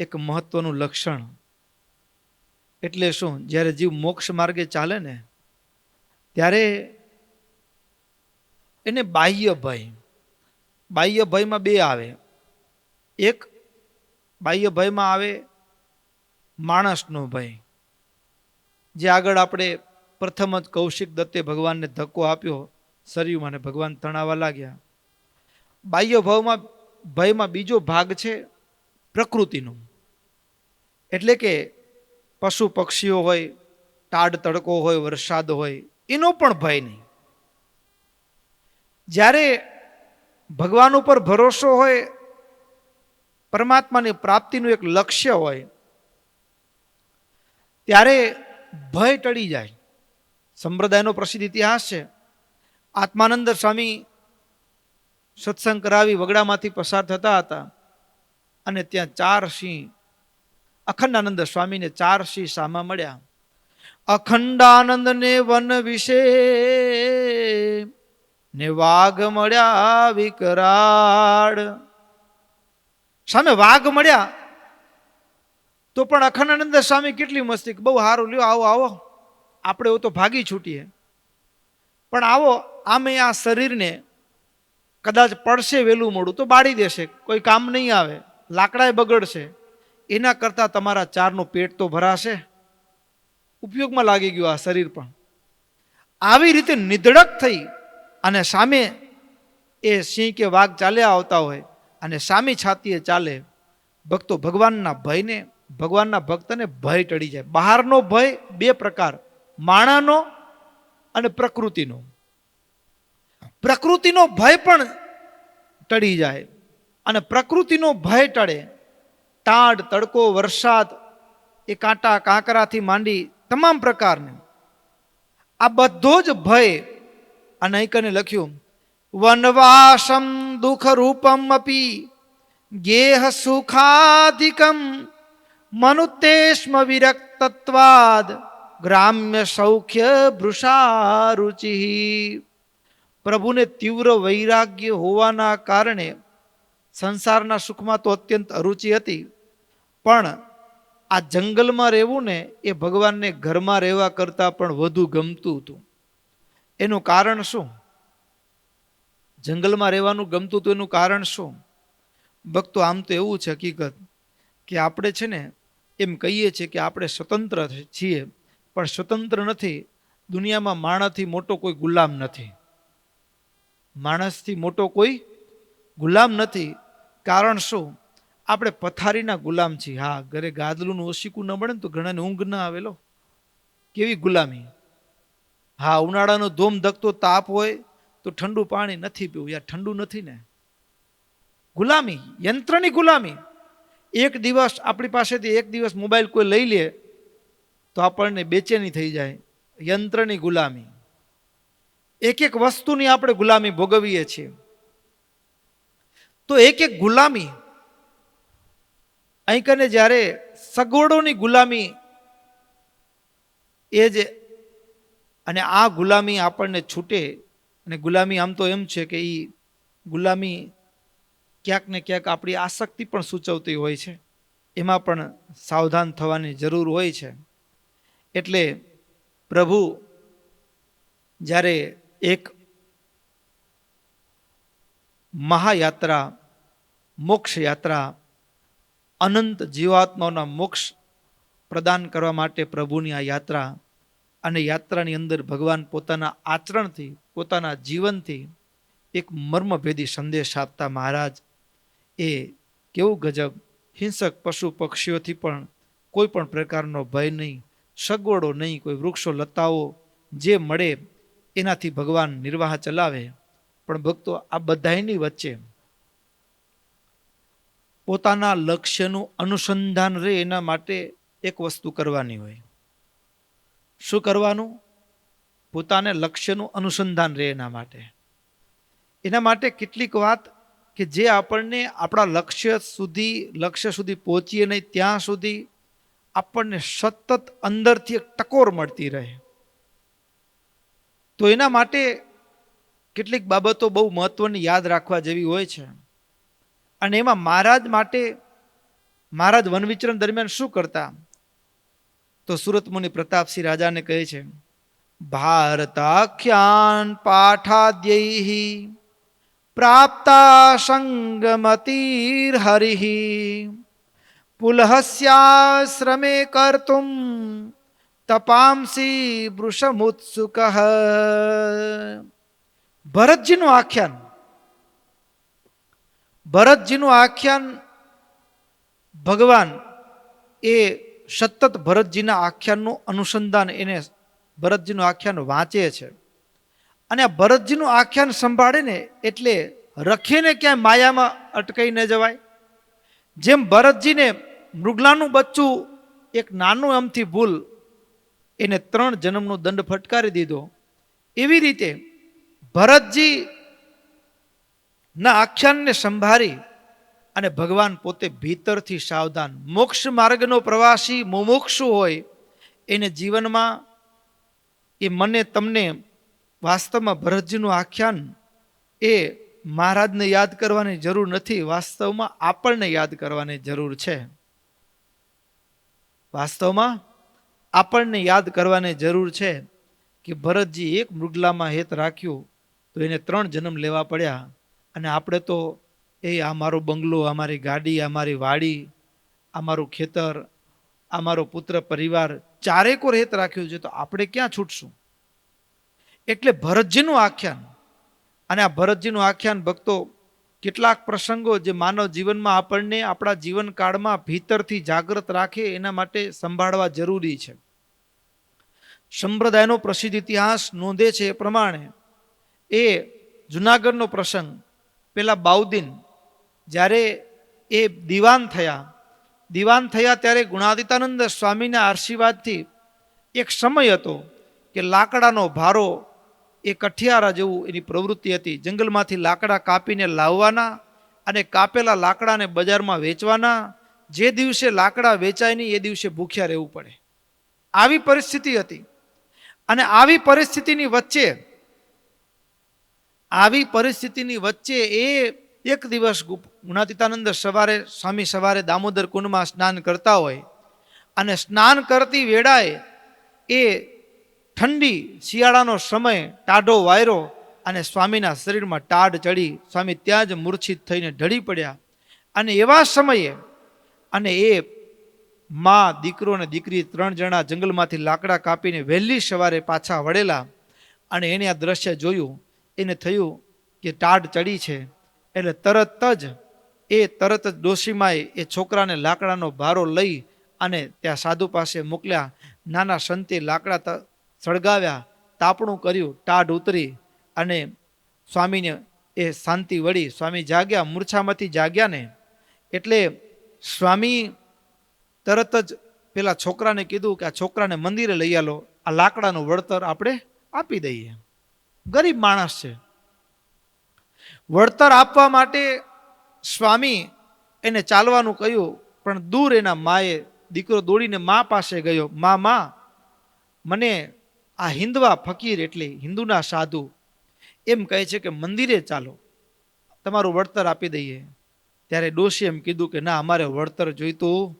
Speaker 1: એક મહત્વનું લક્ષણ એટલે શું? જ્યારે જીવ મોક્ષ માર્ગે ચાલે ને ત્યારે એને બાહ્ય ભયમાં બે આવે. એક બાહ્ય ભયમાં આવે માણસનો ભય, જે આગળ આપણે પ્રથમ જ કૌશિક દત્તે ભગવાનને ધક્કો આપ્યો સરયુમાં ને ભગવાન તણાવા લાગ્યા. બાહ્ય ભયમાં બીજો ભાગ છે પ્રકૃતિનો, એટલે કે પશુ પક્ષીઓ હોય, ટાઢ તડકો હોય, વરસાદ હોય, એનો પણ ભય નહીં. જ્યારે ભગવાન ઉપર ભરોસો હોય, પરમાત્માની પ્રાપ્તિનું એક લક્ષ્ય હોય, ત્યારે ભય ટળી જાય. સંપ્રદાયનો પ્રસિદ્ધ ઇતિહાસ છે. આત્માનંદ સ્વામી સત્સંગ કરાવી વગડામાંથી પસાર થતા હતા અને ત્યાં 4 સિંહ, અખંડાનંદ સ્વામીને 4 સિંહ સામા મળ્યા. અખંડાનંદ ને વન વિશે ને વાઘ મળ્યા વિકરાળ. સામે વાઘ મળ્યા તો પણ અખંડાનંદ સ્વામી કેટલી મસ્તી, બહુ સારું, લ્યો આવો આવો, આપણે એવું તો ભાગી છૂટીએ, પણ આવો આમે આ શરીરને કદાચ પડશે વહેલું મોડું તો બાળી દેશે, કોઈ કામ નહીં આવે, લાકડાએ બગડશે, એના કરતાં તમારા 4નું પેટ તો ભરાશે, ઉપયોગમાં લાગી ગયું આ શરીર. પણ આવી રીતે નિધડક થઈ અને સામે એ સિંહ કે વાઘ ચાલ્યા આવતા હોય અને સામી છાતીએ ચાલે, ભક્તો ભગવાનના ભયને, ભગવાનના ભક્તને ભય ટળી જાય. બહારનો ભય બે પ્રકાર, માણાનો અને પ્રકૃતિનો. પ્રકૃતિનો ભય પણ ટળી જાય અને પ્રકૃતિનો ભય ટળે. ટાઢ, તડકો, વરસાદ, એ કાંટા કાંકરાથી માંડી તમામ પ્રકારને આ બધો જ ભય. અને અહીં કને લખ્યું વનવાસમ દુઃખ રૂપમ અપી ગેહ સુખાધિકમ મનુતેષ્મ વિરક્તત્વાદ ગ્રામ્ય સૌખ્ય ભૃષારુચિ. પ્રભુને તીવ્ર વૈરાગ્ય હોવાના કારણે સંસારના સુખમાં તો અત્યંત અરુચિ હતી, પણ આ જંગલમાં રહેવું ને એ ભગવાનને ઘરમાં રહેવા કરતાં પણ વધુ ગમતું હતું. એનું કારણ શું? જંગલમાં રહેવાનું ગમતું હતું એનું કારણ શું? ભક્તો આમ તો એવું છે હકીકત કે આપણે છે ને એમ કહીએ છીએ કે આપણે સ્વતંત્ર છીએ, પણ સ્વતંત્ર નથી. દુનિયામાં માણસથી મોટો કોઈ ગુલામ નથી. માણસથી મોટો કોઈ ગુલામ નથી. કારણ શું? આપણે પથારીના ગુલામ છીએ. હા, ઘરે ગાદલું ઓશીકું ન મળે ને તો ઘણાને ઊંઘ ના આવેલો. કેવી ગુલામી! હા, ઉનાળાનો ધોમ ધકતો તાપ હોય તો ઠંડુ પાણી નથી પીવું. યાર, ઠંડુ નથી ને. ગુલામી, યંત્રની ગુલામી. એક દિવસ આપણી પાસેથી એક દિવસ મોબાઈલ કોઈ લઈ લે તો આપણને બેચેની થઈ જાય. યંત્રની ગુલામી. એક એક વસ્તુની આપણે ગુલામી ભોગવીએ છીએ. તો એક એક ગુલામી અહીં કને જ્યારે સગવડોની ગુલામી એ જ, અને આ ગુલામી આપણને છૂટે. અને ગુલામી આમ તો એમ છે કે એ ગુલામી ક્યાંક ને ક્યાંક આપણી આસક્તિ પણ સૂચવતી હોય છે. એમાં પણ સાવધાન થવાની જરૂર હોય છે. એટલે પ્રભુ જ્યારે એક મહાયાત્રા, મોક્ષ યાત્રા, અનંત જીવાત્માઓના મોક્ષ પ્રદાન કરવા માટે પ્રભુની આ યાત્રા, અને યાત્રાની અંદર ભગવાન પોતાના આચરણથી, પોતાના જીવનથી એક મર્મભેદી સંદેશ આપતા મહારાજ. એ કેવું ગજબ! હિંસક પશુ પક્ષીઓથી પણ કોઈ પણ પ્રકારનો ભય નહીં, સગવડો નહીં, કોઈ વૃક્ષો લતાઓ જે મળે એનાથી ભગવાન નિર્વાહ ચલાવે. પણ ભક્તો આ બધાની વચ્ચે પોતાના લક્ષ્યનું અનુસંધાન રહે એના માટે એક વસ્તુ કરવાની હોય. શું કરવાનું? પોતાને લક્ષ્યનું અનુસંધાન રહે એના માટે. એના માટે કેટલીક વાત કે જે આપણને આપણા લક્ષ્ય સુધી પહોંચીએ નહીં ત્યાં સુધી આપણને સતત અંદરથી એક ટકોર મળતી રહે. તો એના માટે કેટલીક બાબતો બહુ મહત્વની યાદ રાખવા જેવી હોય છે. અને એમાં મહારાજ માટે, મહારાજ વનવિચરણ દરમિયાન શું કરતા? તો સુરત મુનિ પ્રતાપસિંહ રાજાને કહે છે, ભારતાખ્યાન પાઠાદ્યૈ પ્રાપ્તા સંગમતિર હરિ પુલહસ્યાશ્રમે કર્તુમ તપાંસી વૃષમુત્સુક. ભરતજીનું આખ્યાન, ભરતજીનું આખ્યાન ભગવાન એ સતત ભરતજીના આખ્યાનનું અનુસંધાન, એને ભરતજીનું આખ્યાન વાંચે છે. અને આ ભરતજીનું આખ્યાન સંભાળે ને એટલે રખીને ક્યાંય માયામાં અટકાઈ ન જવાય. જેમ ભરતજીને મૃગલાનું બચ્ચું એક નાનું અમથી ભૂલ એને 3 જન્મનો દંડ ફટકારી દીધો, એવી રીતે ભરતજી ના આખ્યાનને સંભાળી અને ભગવાન પોતે ભીતરથી સાવધાન. મોક્ષ માર્ગનો પ્રવાસી મુમુક્ષુ હોય એને જીવનમાં એ મને તમને વાસ્તવમાં ભરતજીનું આખ્યાન એ મહારાજને યાદ કરવાની જરૂર નથી, વાસ્તવમાં આપણને યાદ કરવાની જરૂર છે. વાસ્તવમાં આપણને યાદ કરવાની જરૂર છે કે ભરતજી એક મૃગલામાં હેત રાખ્યું તો એને 3 જન્મ લેવા પડ્યા. અને આપણે તો આ મારો બંગલો, અમારી ગાડી, અમારી વાડી, અમારું ખેતર, અમારો પુત્ર પરિવાર ચારેકોર હેત રાખ્યું છે, તો આપણે ક્યાં છૂટશું? એટલે ભરતજીનું આખ્યાન, અને આ ભરતજીનું આખ્યાન ભક્તો કેટલાક પ્રસંગો જે માનવ જીવનમાં આપણને આપણા જીવનકાળમાં ભીતરથી જાગૃત રાખે એના માટે સંભાળવા જરૂરી છે. સંપ્રદાયનો પ્રસિદ્ધ ઇતિહાસ નોંધે છે એ પ્રમાણે એ જુનાગઢનો પ્રસંગ, પેલા બાઉદીન જ્યારે એ દીવાન થયા ત્યારે ગુણાતીતાનંદ સ્વામીના આશીર્વાદથી એક સમય હતો કે લાકડાનો ભારો એ કઠિયારા જેવું એની પ્રવૃત્તિ હતી. જંગલમાંથી લાકડા કાપીને લાવવાના અને કાપેલા લાકડાને બજારમાં વેચવાના. જે દિવસે લાકડા વેચાય નહીં એ દિવસે ભૂખ્યા રહેવું પડે, આવી પરિસ્થિતિ હતી. અને આવી પરિસ્થિતિની વચ્ચે એ એક દિવસ ગુણાતીતાનંદ સ્વામી સવારે દામોદર કુંડમાં સ્નાન કરતા હોય અને સ્નાન કરતી વેળાએ એ ઠંડી શિયાળાનો સમય, ટાઢો વાયરો અને સ્વામીના શરીરમાં ટાઢ ચડી સ્વામી ત્યાં જ મૂર્છિત થઈને ઢળી પડ્યા. અને એવા સમયે અને એ મા, દીકરો અને દીકરી 3 જણા જંગલમાંથી લાકડા કાપીને વહેલી સવારે પાછા વળેલા અને એને આ દ્રશ્ય જોયું. એને થયું કે ટાઢ ચડી છે, એટલે તરત જ ડોશીમાએ એ છોકરાને લાકડાનો ભારો લઈ અને ત્યાં સાધુ પાસે મોકલ્યા. નાના સંતે લાકડા સળગાવ્યા, તાપણું કર્યું, ટાઢ ઉતરી અને સ્વામીને એ શાંતિ વળી. સ્વામી જાગ્યા, મૂર્છામાંથી જાગ્યા ને એટલે સ્વામી તરત જ પેલા છોકરાને કીધું કે આ છોકરાને મંદિરે લઈ આલો, આ લાકડાનું વળતર આપણે આપી દઈએ. ગરીબ માણસ છે. વળતર આપવા માટે સ્વામી એને ચાલવાનું કહ્યું, પણ દૂર એના માએ, દીકરો દોડીને મા પાસે ગયો. મા મને આ હિન્દવા ફકીર એટલે હિન્દુના સાધુ એમ કહે છે કે મંદિરે ચાલો, તમારું વળતર આપી દઈએ. ત્યારે ડોશી એમ કીધું કે ના, અમારે વળતર જોઈતું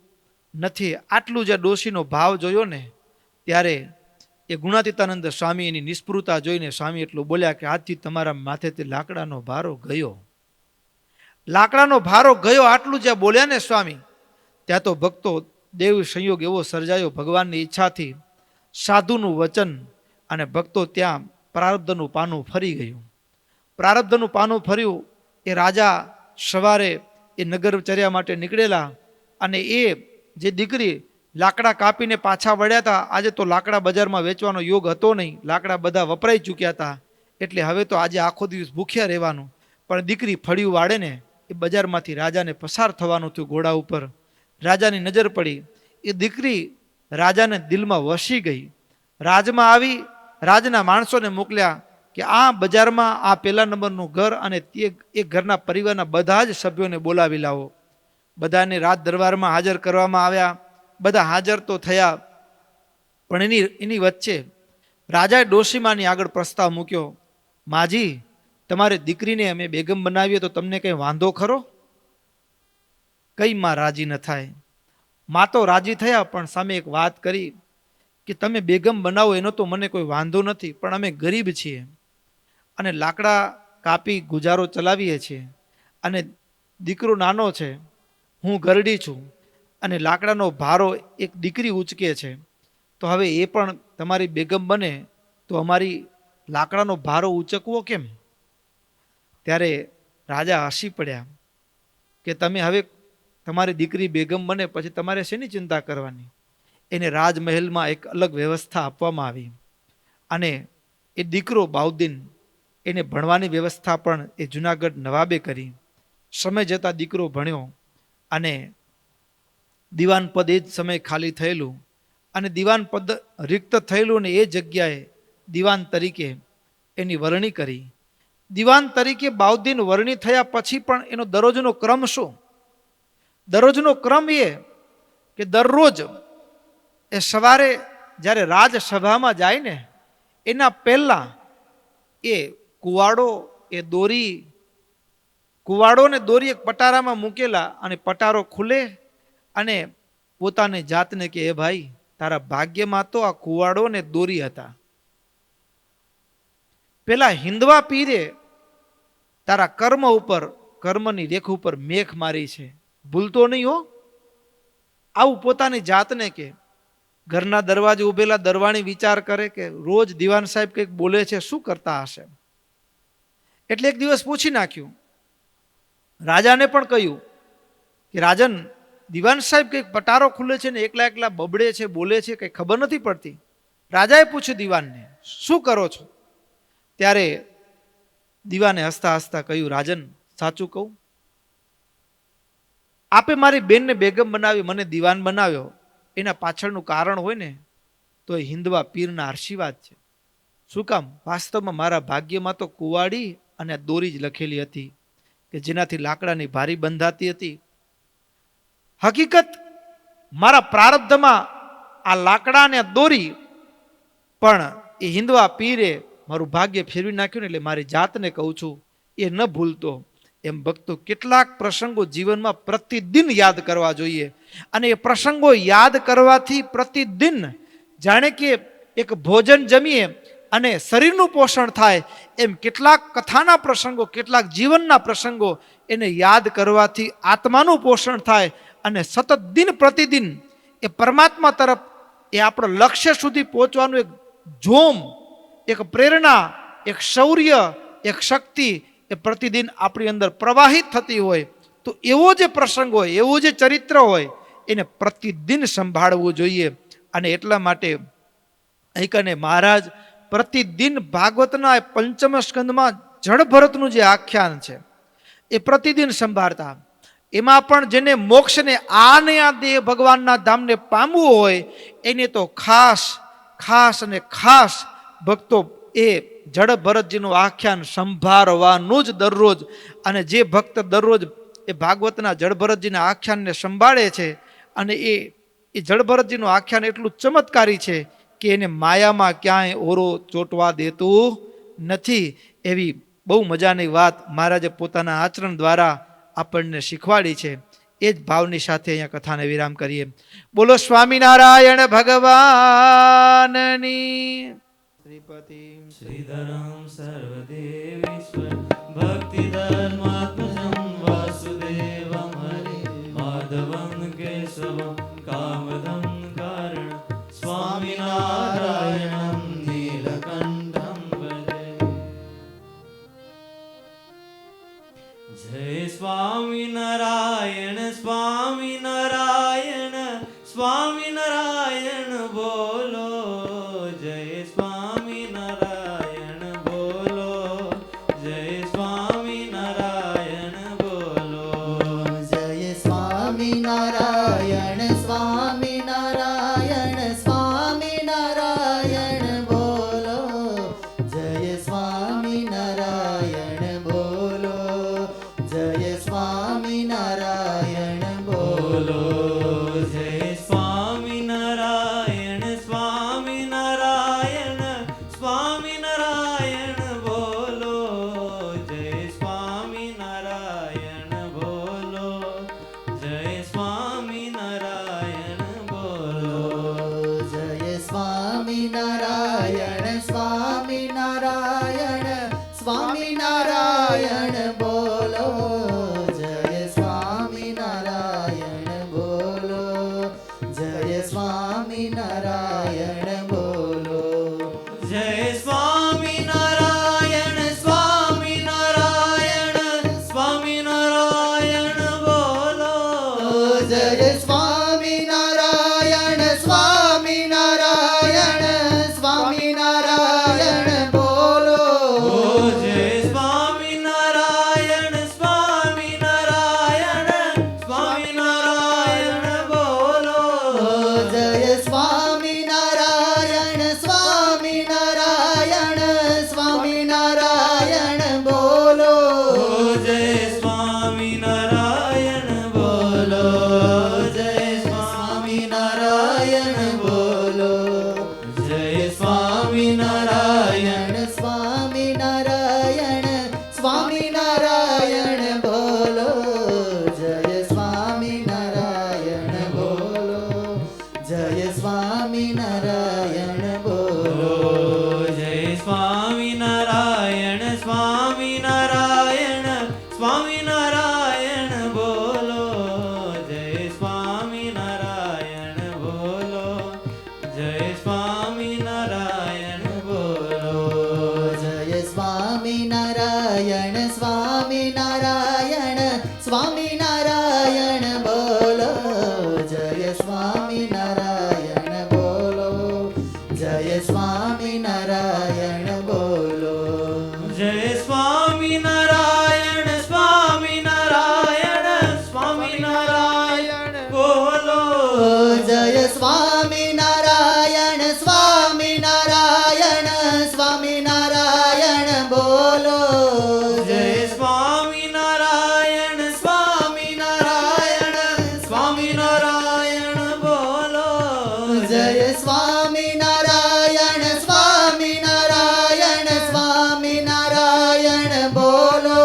Speaker 1: નથી. આટલું જે ડોશીનો ભાવ જોયો ને ત્યારે એ ગુણાતીતાનંદ સ્વામી એની નિષ્પૃતા જોઈને સ્વામી એટલું બોલ્યા કે આજથી તમારા માથેથી લાકડાનો ભારો ગયો. લાકડાનો ભારો ગયો આટલું જ્યાં બોલ્યા ને સ્વામી, ત્યાં તો ભક્તો દેવ સંયોગ એવો સર્જાયો ભગવાનની ઈચ્છાથી, સાધુનું વચન અને ભક્તો ત્યાં પ્રારબ્ધનું પાનું ફરી ગયું. પ્રારબ્ધનું પાનું ફર્યું. એ રાજા સવારે એ નગરચર્યા માટે નીકળેલા અને એ જે દીકરી લાકડા કાપીને પાછા વળ્યા હતા. આજે તો લાકડા બજારમાં વેચવાનો યોગ હતો નહીં, લાકડા બધા વપરાઈ ચૂક્યા હતા, એટલે હવે તો આજે આખો દિવસ ભૂખ્યા રહેવાનું. પણ દીકરી ફળિયું વાળે ને એ બજારમાંથી રાજાને પસાર થવાનું થયું ઘોડા ઉપર. રાજાની નજર પડી, એ દીકરી રાજાને દિલમાં વસી ગઈ. રાજમાં આવી, રાજના માણસોને મોકલ્યા કે આ બજારમાં આ 1 નંબરનું ઘર અને એ ઘરના પરિવારના બધા જ સભ્યોને બોલાવી લાવો. બધાને રાજ દરબારમાં હાજર કરવામાં આવ્યા. બધા હાજર તો થયા, પણ એની વચ્ચે રાજાએ ડોશીમાની આગળ પ્રસ્તાવ મૂક્યો, માજી, તમારી દીકરીને અમે બેગમ બનાવીએ તો તમને કંઈ વાંધો ખરો? કઈ માં રાજી ન થાય? માં તો રાજી થયા, પણ સામે એક વાત કરી કે તમે બેગમ બનાવો એનો તો મને કોઈ વાંધો નથી, પણ અમે ગરીબ છીએ અને લાકડા કાપી ગુજારો ચલાવીએ છીએ અને દીકરો નાનો છે, હું ગરડી છું અને લાકડાનો ભારો એક દીકરી ઉચકે છે, તો હવે એ પણ તમારી બેગમ બને તો અમારી લાકડાનો ભારો ઉચકવો કેમ? ત્યારે રાજા હસી પડ્યા કે તમે હવે તમારી દીકરી બેગમ બને પછી તમારે શેની ચિંતા કરવાની? એને રાજમહેલમાં એક અલગ વ્યવસ્થા આપવામાં આવી અને એ દીકરો બાઉદીન, એને ભણવાની વ્યવસ્થા પણ એ જુનાગઢ નવાબે કરી. સમય જતાં દીકરો ભણ્યો અને દિવાન પદ એ જ સમય ખાલી થયેલું અને દિવાન પદ રિક્ત થયેલું ને એ જગ્યાએ દિવાન તરીકે એની વરણી કરી. દિવાન તરીકે બાઉદીન વરણી થયા પછી પણ એનો દરરોજનો ક્રમ શું? દરરોજનો ક્રમ એ કે દરરોજ એ સવારે જ્યારે રાજસભામાં જાય ને એના પહેલા એ કુવાડો ને દોરી એક પટારામાં મૂકેલા અને પટારો ખુલે અને પોતાની જાતને કે એ ભાઈ, તારા ભાગ્યમાં તો આ કુવાડો ને દોરી હતા. પેલા હિન્દવા પીરે તારા કર્મ ઉપર, કર્મની રેખ ઉપર મેખ મારી છે, ભૂલતો નહીં હો. આવું પોતાની જાતને કે ઘરના દરવાજે ઉભેલા દરવાણી વિચાર કરે કે રોજ દિવાન સાહેબ કંઈક બોલે છે, શું કરતા હશે? એટલે એક દિવસ પૂછી નાખ્યું રાજાને પણ કહ્યું કે રાજન, દિવાન સાહેબ કંઈક પટારો ખુલે છે ને એકલા એકલા બબડે છે, બોલે છે, કંઈ ખબર નથી પડતી. રાજાએ પૂછ્યું દિવાનને, શું કરો છો? ત્યારે દિવાને હસતા હસતા કહ્યું, રાજન, સાચું કહું, આપે મારી બેનને બેગમ બનાવી, મને દિવાન બનાવ્યો, એના પાછળનું કારણ હોય ને તો એ હિન્દવા પીરના આશીર્વાદ છે. શું કામ? વાસ્તવમાં મારા ભાગ્યમાં તો કુવાડી અને દોરી જ લખેલી હતી કે જેનાથી લાકડાની ભારી બંધાતી હતી. હકીકત મારા પ્રારબ્ધમાં આ લાકડા અને દોરી, પણ એ હિન્દવા પીરે મારું ભાગ્ય ફેરવી નાખ્યું ને એટલે મારી જાતને કહું છું એ ન ભૂલતો. એમ ભક્તો કેટલાક પ્રસંગો જીવનમાં પ્રતિદિન યાદ કરવા જોઈએ, અને એ પ્રસંગો યાદ કરવાથી પ્રતિદિન જાણે કે એક ભોજન જમીએ અને શરીરનું પોષણ થાય, એમ કેટલાક કથાના પ્રસંગો, કેટલાક જીવનના પ્રસંગો એને યાદ કરવાથી આત્માનું પોષણ થાય, અને સતત દિન પ્રતિદિન એ પરમાત્મા તરફ, એ આપણા લક્ષ્ય સુધી પહોંચવાનું એક જોમ, એક પ્રેરણા, એક શૌર્ય, એક શક્તિ એ પ્રતિદિન આપણી અંદર પ્રવાહિત થતી હોય. તો એવો જે પ્રસંગ હોય, એવું જે ચરિત્ર હોય, એને પ્રતિદિન સંભાળવું જોઈએ. અને એટલા માટે અહીં કને મહારાજ પ્રતિદિન ભાગવતના પંચમ સ્કંદમાં જળભરતનું જે આખ્યાન છે એ પ્રતિદિન સંભાળતા. એમાં પણ જેને મોક્ષને આને આ દેહ ભગવાનના ધામને પામવું હોય એને તો ખાસ ખાસ અને ખાસ ભક્તો એ જળભરતજીનું આખ્યાન સંભાળવાનું જ દરરોજ. અને જે ભક્ત દરરોજ એ ભાગવતના જળભરતજીના આખ્યાનને સંભાળે છે, અને એ જળભરતજીનું આખ્યાન એટલું ચમત્કારી છે કે એને માયામાં ક્યાંય ઓરો ચોંટવા દેતું નથી. એવી બહુ મજાની વાત મહારાજે પોતાના આચરણ દ્વારા આપણને શીખવાડી છે. એ જ ભાવની સાથે અહીંયા કથાને વિરામ કરીએ. બોલો સ્વામિનારાયણ ભગવાનની. શ્રીપતિ
Speaker 2: શ્રીધરમ સર્વદેવેશ્વર ભક્તિધર્માત્મજં વાસુદેવમ હરે માધવં કેશવં કામદં કારણ સ્વામિનારાયણં નીલકંઠં ભજે. જય સ્વામિનારાયણ સ્વામિનારાયણ સ્વામિનારાયણ બોલો. જય સ્વામિનારાયણ બોલો. જય સ્વામિનારાયણ બોલો.
Speaker 3: જય સ્વામિનારાયણ સ્વામિનારાયણ સ્વામિનારાયણ બોલો. જય સ્વામિનારાયણ બોલો. જય સ્વામિનારાયણ બોલો.
Speaker 2: જય સ્વામિનારાયણ સ્વામિનારાયણ સ્વામિનારાયણ બોલો. જય સ્વામિનારાયણ બોલો. જય સ્વામિનારાયણ બોલો.
Speaker 3: જય સ્વામિનારાયણ સ્વામિનારાયણ સ્વામિનારાયણ બોલો. જય સ્વામિનારાયણ બોલો. જય સ્વામિનારાયણ બોલો.
Speaker 2: જય સ્વામિનારાયણ સ્વામિનારાયણ સ્વામિનારાયણ બોલો.
Speaker 3: જય સ્વામિનારાયણ સ્વામિનારાયણ સ્વામિનારાયણ બોલો.
Speaker 2: જય સ્વામિનારાયણ સ્વામિનારાયણ સ્વામિનારાયણ બોલો.
Speaker 3: જય સ્વામિનારાયણ સ્વામિનારાયણ સ્વામિનારાયણ બોલો.
Speaker 2: જય સ્વામિનારાયણ બોલો. જય સ્વામિનારાયણ બોલો. જય સ્વામિનારાયણ
Speaker 3: સ્વામિનારાયણ સ્વામિનારાયણ બોલો. જય સ્વામિનારાયણ બોલો. જય સ્વામિનારાયણ બોલો.
Speaker 2: જય સ્વામિનારાયણ સ્વામિનારાયણ સ્વામિનારાયણ બોલો. જય સ્વામિનારાયણ બોલો. જય સ્વામિનારાયણ બોલો.
Speaker 3: જય સ્વામિનારાયણ સ્વામિનારાયણ સ્વામિનારાયણ સ્વામિનારાયણ સ્વામિનારાયણ બોલો
Speaker 2: જય સ્વામિનારાયણ સ્વામિનારાયણ સ્વામિનારાયણ બોલો
Speaker 3: જય સ્વામિનારાયણ સ્વામિનારાયણ સ્વામિનારાયણ બોલો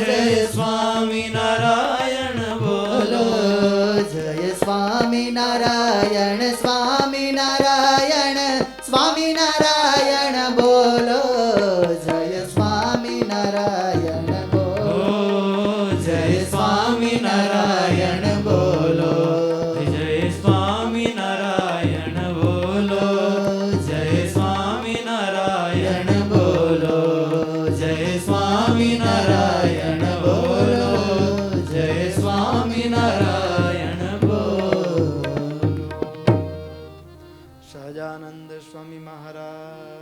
Speaker 2: જય સ્વામિનારાયણ બોલો
Speaker 3: જય સ્વામિનારાયણ સ્વામિનારાયણ સ્વામિનારાયણ બોલો જય સ્વામિનારાયણ બોલો
Speaker 2: જય સ્વામિનારાયણ બોલો જય સ્વામિનારાયણ બોલો જય સ્વામિનારાયણ બોલો જય સ્વામિનારાયણ બોલો જય સ્વામિનારાયણ બોલો
Speaker 1: સહજાનંદ સ્વામી મહારાજ